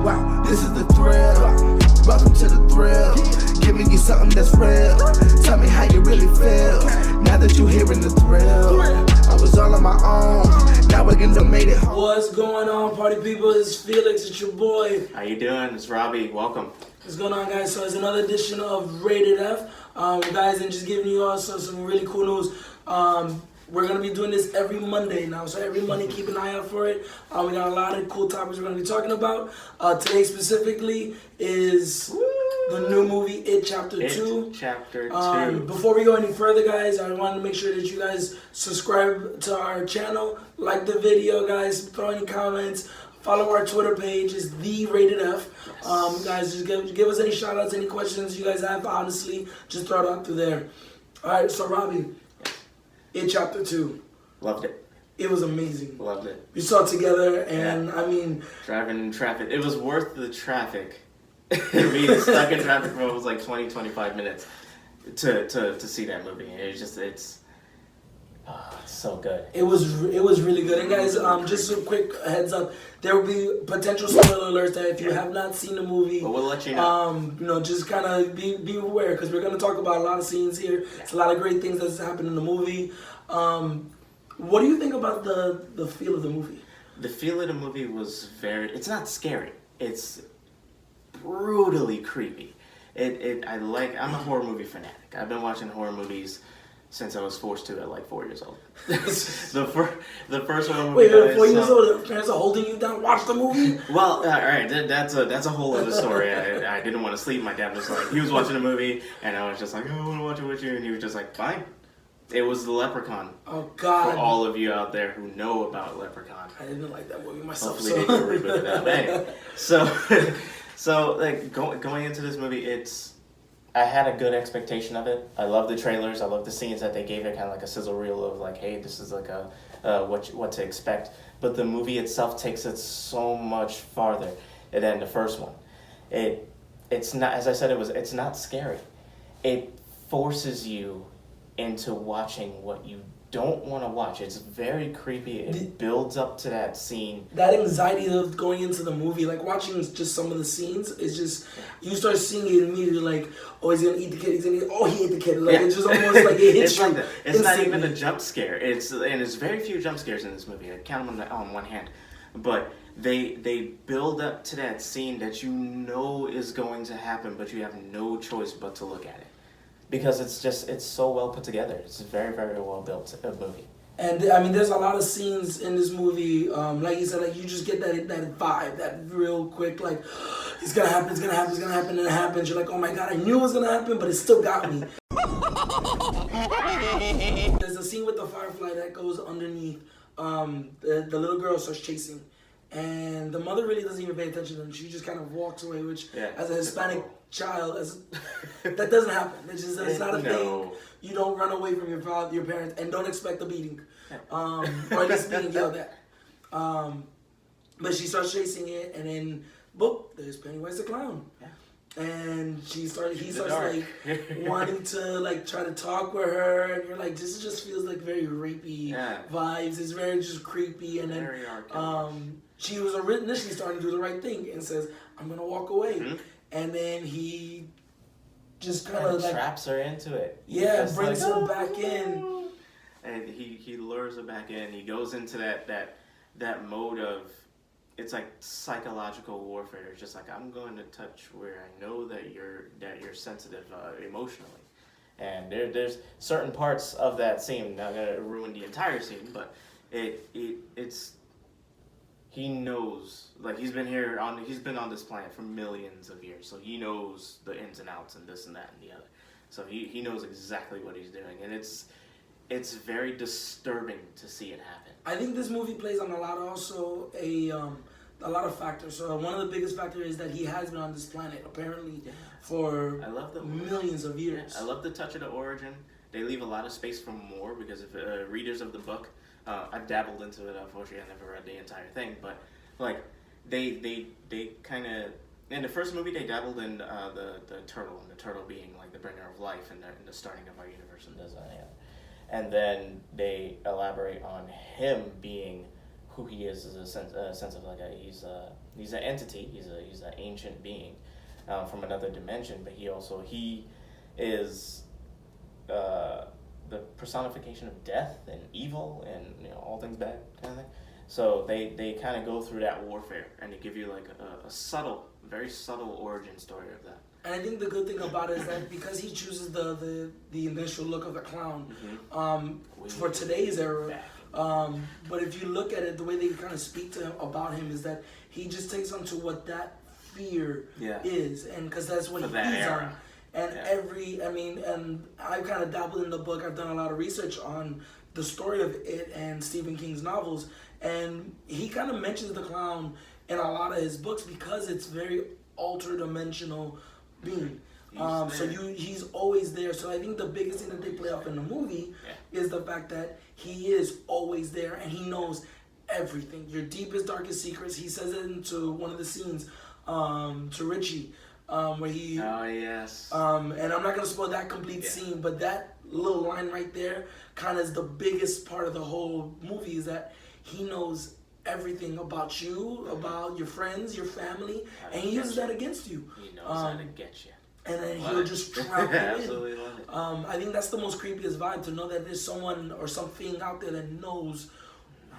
Wow, this is the thrill. Welcome to the thrill. Giving you something that's real. Tell me how you really feel. Now that you're hearing the thrill. I was all on my own. Now we're gonna make it home. What's going on, party people? It's Felix. It's your boy. How you doing? It's Robbie. Welcome. What's going on, guys? So it's another edition of Rated F. Guys, and just giving you all some really cool news. We're going to be doing this every Monday now. So every Monday, keep an eye out for it. We got a lot of cool topics we're going to be talking about. Today specifically is the new movie, It Chapter 2. Chapter 2. Before we go any further, guys, I wanted to make sure that you guys subscribe to our channel, like the video, guys, throw any comments, follow our Twitter page, it's The Rated F. Guys, just give us any shout outs, any questions you guys have, honestly, just throw it out through there. Alright, so Robbie, It Chapter 2. Loved it. It was amazing. Loved it. We saw it together, and I mean... Driving in traffic. It was worth the traffic. Being stuck in traffic for almost like 20-25 minutes to see that movie. It's so good. It was really good. And guys, just a quick heads up, there will be potential spoiler alerts that if you have not seen the movie, but we'll let you know. Just kind of be aware, because we're going to talk about a lot of scenes here. Yeah. It's a lot of great things that's happened in the movie. What do you think about the feel of the movie? The feel of the movie was it's not scary. It's brutally creepy. I'm a horror movie fanatic. I've been watching horror movies since I was forced to at like 4 years old. the first horror movie. Wait, 4 years old, your parents are holding you down, watch the movie? Well, all right, that's a whole other story. I didn't want to sleep. My dad was like, he was watching a movie, and I was just like, oh, I want to watch it with you, and he was just like, fine. It was The Leprechaun. Oh God! For all of you out there who know about Leprechaun, I didn't like that movie myself. Hopefully they can reboot it out. Hey, so like going into this movie, I had a good expectation of it. I love the trailers. I love the scenes that they gave it, kind of like a sizzle reel of like, hey, this is like a what to expect. But the movie itself takes it so much farther than the first one. It's not, as I said, it's not scary. It forces you into watching what you don't want to watch. It's very creepy. It builds up to that scene. That anxiety of going into the movie, like watching just some of the scenes, is just, you start seeing it immediately, like, oh, he's gonna eat the kid, he ate the kid. Like, it's just almost like it hits it's you. Like it's not even a jump scare. There's very few jump scares in this movie. I count them on one hand. But they build up to that scene that you know is going to happen, but you have no choice but to look at it. Because it's so well put together. It's a very, very well built movie. And I mean, there's a lot of scenes in this movie, like you said, like you just get that vibe, that real quick, like, it's gonna happen, and it happens. You're like, oh my God, I knew it was gonna happen, but it still got me. There's a scene with the firefly that goes underneath. The little girl starts chasing, and the mother really doesn't even pay attention to them. She just kind of walks away, which as a Hispanic child, that doesn't happen. It's not a thing. You don't run away from your parents, and don't expect a beating, or at least being yelled at. But she starts chasing it, and then boop, there's Pennywise the clown. Yeah. And he starts like wanting to like try to talk with her, and you're like, this just feels like very rapey vibes. It's very just creepy, and then she was initially starting to do the right thing and says, I'm gonna walk away. Mm-hmm. And then he just kind of like traps her into it. Yeah, brings her back in. And he lures her back in. He goes into that mode of, it's like psychological warfare. It's just like, I'm going to touch where I know that you're sensitive emotionally. And there's certain parts of that scene, not gonna ruin the entire scene, but it's he knows, like, he's been on this planet for millions of years, so he knows the ins and outs and this and that and the other. So he knows exactly what he's doing, and it's very disturbing to see it happen. I think this movie plays on a lot of factors. So one of the biggest factors is that he has been on this planet apparently for millions of years. Yeah, I love the touch of the origin. They leave a lot of space for more, because if readers of the book, I've dabbled into it. Unfortunately, I never read the entire thing, but like they kind of, in the first movie they dabbled in the turtle, and the turtle being like the bringer of life and the starting of our universe and this and that. And then they elaborate on him being who he is a sense of like he's an entity. He's an ancient being from another dimension. But he is the personification of death and evil and all things bad kind of thing. So they kind of go through that warfare, and they give you like a subtle, very subtle origin story of that. And I think the good thing about it is that because he chooses the initial look of the clown, for today's era, but if you look at it, the way they kind of speak to him about him is that he just takes on to what that fear is, and because that's what he feeds on. And and I've kind of dabbled in the book. I've done a lot of research on the story of it and Stephen King's novels, and he kind of mentions the clown in a lot of his books because it's very ultra-dimensional being. He's always there. So I think the biggest thing that they play off in the movie is the fact that he is always there and he knows everything. Your deepest, darkest secrets. He says it into one of the scenes to Richie. Where he and I'm not gonna spoil that complete scene, but that little line right there kind of is the biggest part of the whole movie, is that he knows everything about you, about your friends, your family, and he uses that against you. He knows how to get you. And then he'll just trap you in. Absolutely love it. I think that's the most creepiest vibe, to know that there's someone or something out there that knows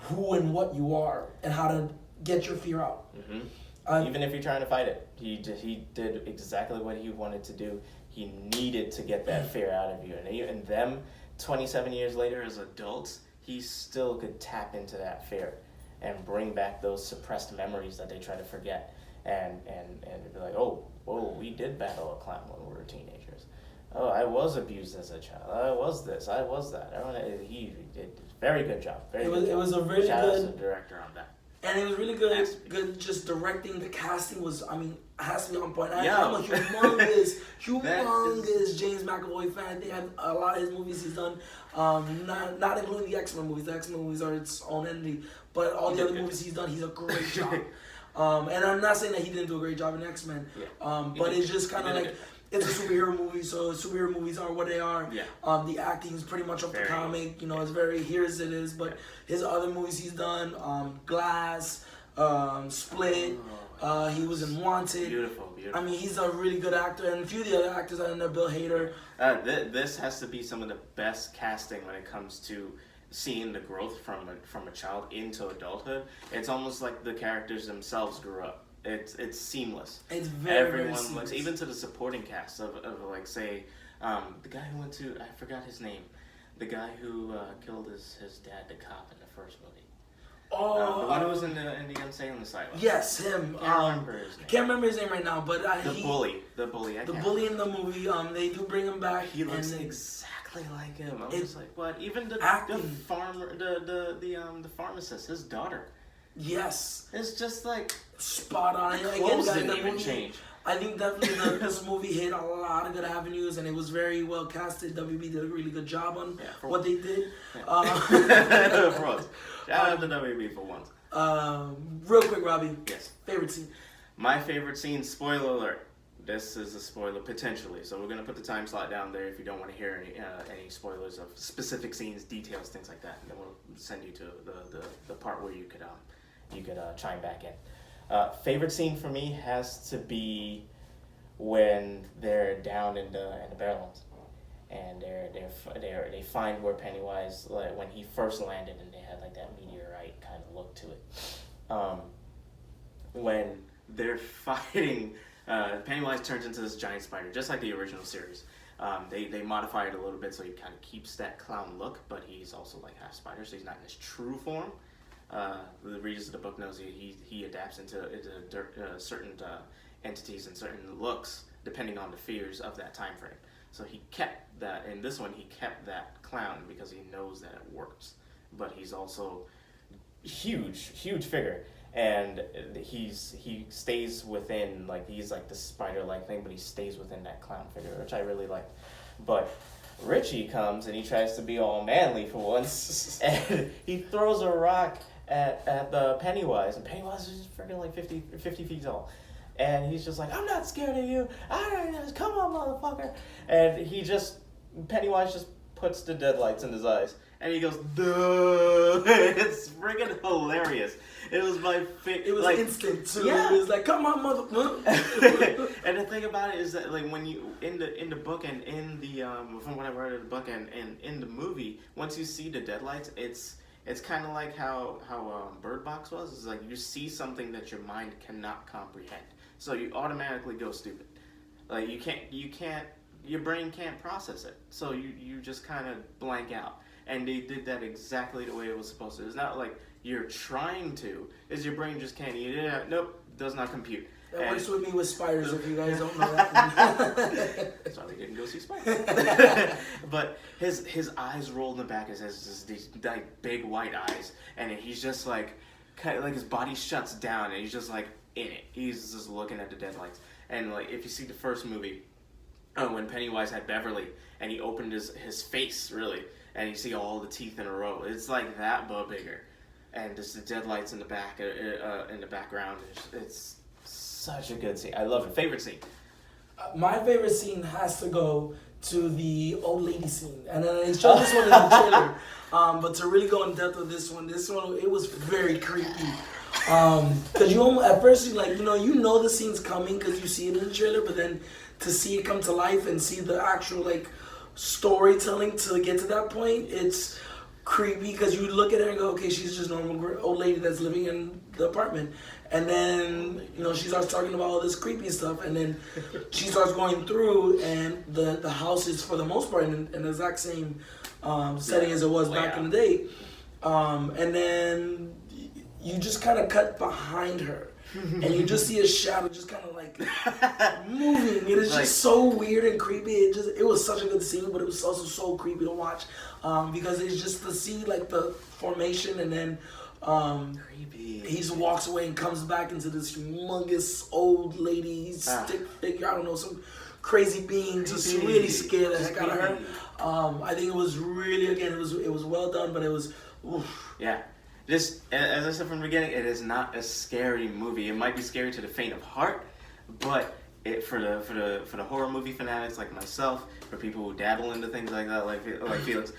who and what you are and how to get your fear out. Even if you're trying to fight it, he did exactly what he wanted to do. He needed to get that fear out of you, and them 27 years later as adults, he still could tap into that fear and bring back those suppressed memories that they try to forget, and be like, whoa, we did battle a clown when we were teenagers. Oh, I was abused as a child. I was this. I was that. He did a very good job. It was a really Shout out to good the director on that. And it was really good just directing. The casting was, has to be on point. I'm a humongous James McAvoy fan. They have a lot of his movies he's done, not including the X-Men movies. The X-Men movies are its own entity. But all the other movies he's done, he's a great job. And I'm not saying that he didn't do a great job in X-Men, but it's just kind of like, it's a superhero movie, so superhero movies are what they are. The acting is pretty much up the comic. It's very here as it is. But his other movies he's done, Glass, Split. He was in Wanted. Beautiful. He's a really good actor, and a few of the other actors are in there. Bill Hader. This has to be some of the best casting when it comes to seeing the growth from a child into adulthood. It's almost like the characters themselves grew up. It's seamless. It's very Everyone seamless. looks, even to the supporting cast of like, say, the guy who went to, I forgot his name, the guy who killed his dad, the cop in the first movie. The one who was in the insane asylum. Yes, him. Can't remember his name right now, but the bully. The bully in the movie. They do bring him back. He looks exactly like him. I was just like, what? Even the farmer, the pharmacist, his daughter. Yes. It's just like spot on. The clothes didn't even change. I think definitely this movie hit a lot of good avenues, and it was very well casted. WB did a really good job on what they did. For once. Shout out to WB for once. Real quick, Robbie. Yes. Favorite scene? My favorite scene, spoiler alert. This is a spoiler, potentially. So we're going to put the time slot down there if you don't want to hear any spoilers of specific scenes, details, things like that. And then we'll send you to the part where you could chime back in. Favorite scene for me has to be when they're down in the Barrowlands, and they find where Pennywise, like when he first landed, and they had like that meteorite kind of look to it. When they're fighting, Pennywise turns into this giant spider, just like the original series. They modify it a little bit so he kind of keeps that clown look, but he's also like half spider, so he's not in his true form. The readers of the book knows he adapts into certain entities and certain looks depending on the fears of that time frame. So he kept that. In this one, he kept that clown because he knows that it works. But he's also huge figure, and he stays within, like, he's like the spider-like thing, but he stays within that clown figure, which I really like. But Richie comes and he tries to be all manly for once, and he throws a rock at the Pennywise, and Pennywise is just freaking like 50 feet tall. And he's just like, I'm not scared of you. Come on, motherfucker. And Pennywise just puts the deadlights in his eyes. And he goes, duh. It's friggin' hilarious. It was my favorite. It was like, instant too. Yeah. It was like, come on, mother. And the thing about it is that, like, when you in the book and in the from what I read in the book and in the movie, once you see the deadlights, it's kind of like how Bird Box was. It's like you see something that your mind cannot comprehend, so you automatically go stupid. Like you can't, your brain can't process it, so you just kind of blank out. And they did that exactly the way it was supposed to. It's not like you're trying to, is your brain just can't eat it. Nope, does not compute. That works with me with spiders, if you guys don't know that. Sorry, didn't go see Spider. But his eyes roll in the back. It has these like big white eyes, and he's just like, kind of like his body shuts down, and he's just like in it. He's just looking at the deadlights. And like if you see the first movie, when Pennywise had Beverly, and he opened his face really, and you see all the teeth in a row. It's like that, but bigger. And just the deadlights in the back, in the background. It's such a good scene. I love it. Favorite scene? My favorite scene has to go to the old lady scene, and then they showed this one in the trailer. But to really go in depth with this one it was very creepy. Cause you almost, at first you know the scene's coming because you see it in the trailer, but then to see it come to life and see the actual like storytelling to get to that point, it's creepy because you look at her and go, okay, she's just a normal old lady that's living in the apartment. And then, she starts talking about all this creepy stuff, and then she starts going through, and the house is, for the most part, in the exact same setting as it was back in the day. And then you just kind of cut behind her, and you just see a shadow just kind of like moving. It is just so weird and creepy. It was such a good scene, but it was also so creepy to watch because it's just to see like the formation, and then Creepy. he just walks away and comes back into this humongous old lady stick figure. I don't know, some crazy being just really scared the heck out of her. I think it was really, again, it was well done, but it was oof. Yeah. Just as I said from the beginning, it is not a scary movie. It might be scary to the faint of heart, but for the horror movie fanatics like myself, for people who dabble into things like that, like Felix,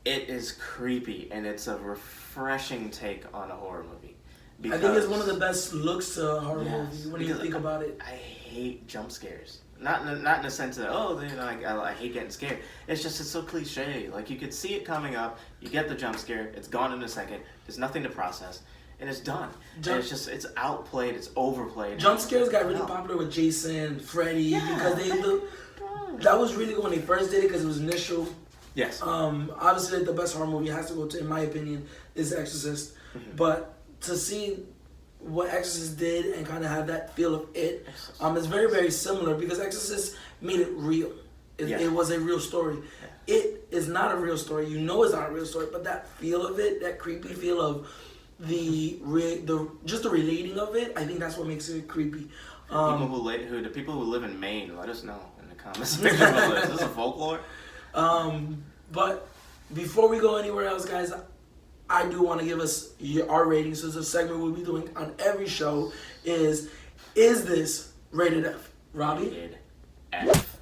it is creepy, and it's a refreshing take on a horror movie. I think it's one of the best looks to a horror movie when you think about it. I hate jump scares. Not in the sense that, I hate getting scared. It's just, it's so cliche. Like, you could see it coming up, you get the jump scare, it's gone in a second, there's nothing to process, and it's done. And it's outplayed, it's overplayed. Jump scares got really popular with Jason, Freddy, because that was really when they first did it, because it was initial. Yes. Obviously, the best horror movie has to go to, in my opinion, is Exorcist. Mm-hmm. But to see what Exorcist did and kind of have that feel of it, it's very, very similar because Exorcist made it real. It was a real story. Yeah. It is not a real story. You know it's not a real story, but that feel of it, that creepy feel of the relating of it, I think that's what makes it creepy. The people who live in Maine, let us know in the comments. Is this a folklore? But before we go anywhere else, guys, I do want to give us our ratings. So it's a segment we'll be doing on every show is this rated F? Robbie? Rated F.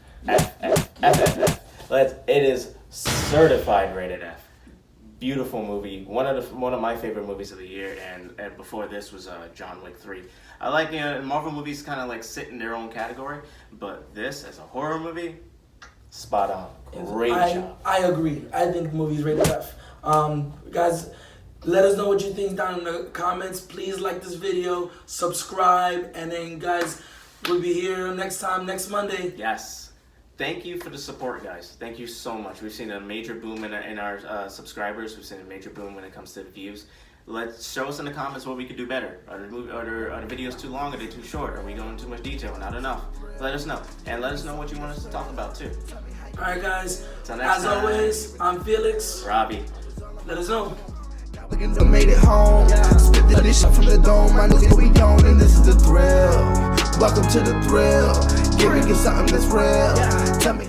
It is certified rated F. Beautiful movie. One of my favorite movies of the year, and before this was John Wick 3. I like, Marvel movies kind of like sit in their own category, but this as a horror movie, spot on. Great job. I agree. I think the movie's rated F. Guys, let us know what you think down in the comments. Please like this video, subscribe, and then, guys, we'll be here next Monday. Yes. Thank you for the support, guys. Thank you so much. We've seen a major boom in our subscribers. We've seen a major boom when it comes to the views. Show us in the comments what we could do better. Are the videos too long? Are they too short? Are we going too much detail? Not enough? Let us know. And let us know what you want us to talk about, too. Alright, guys. As always, I'm Felix. Robbie. Let us know. I made it home. Spit this shot from the dome. My niggas, we on, and this is the thrill. Welcome to the thrill. Giving you something that's real. Tell me.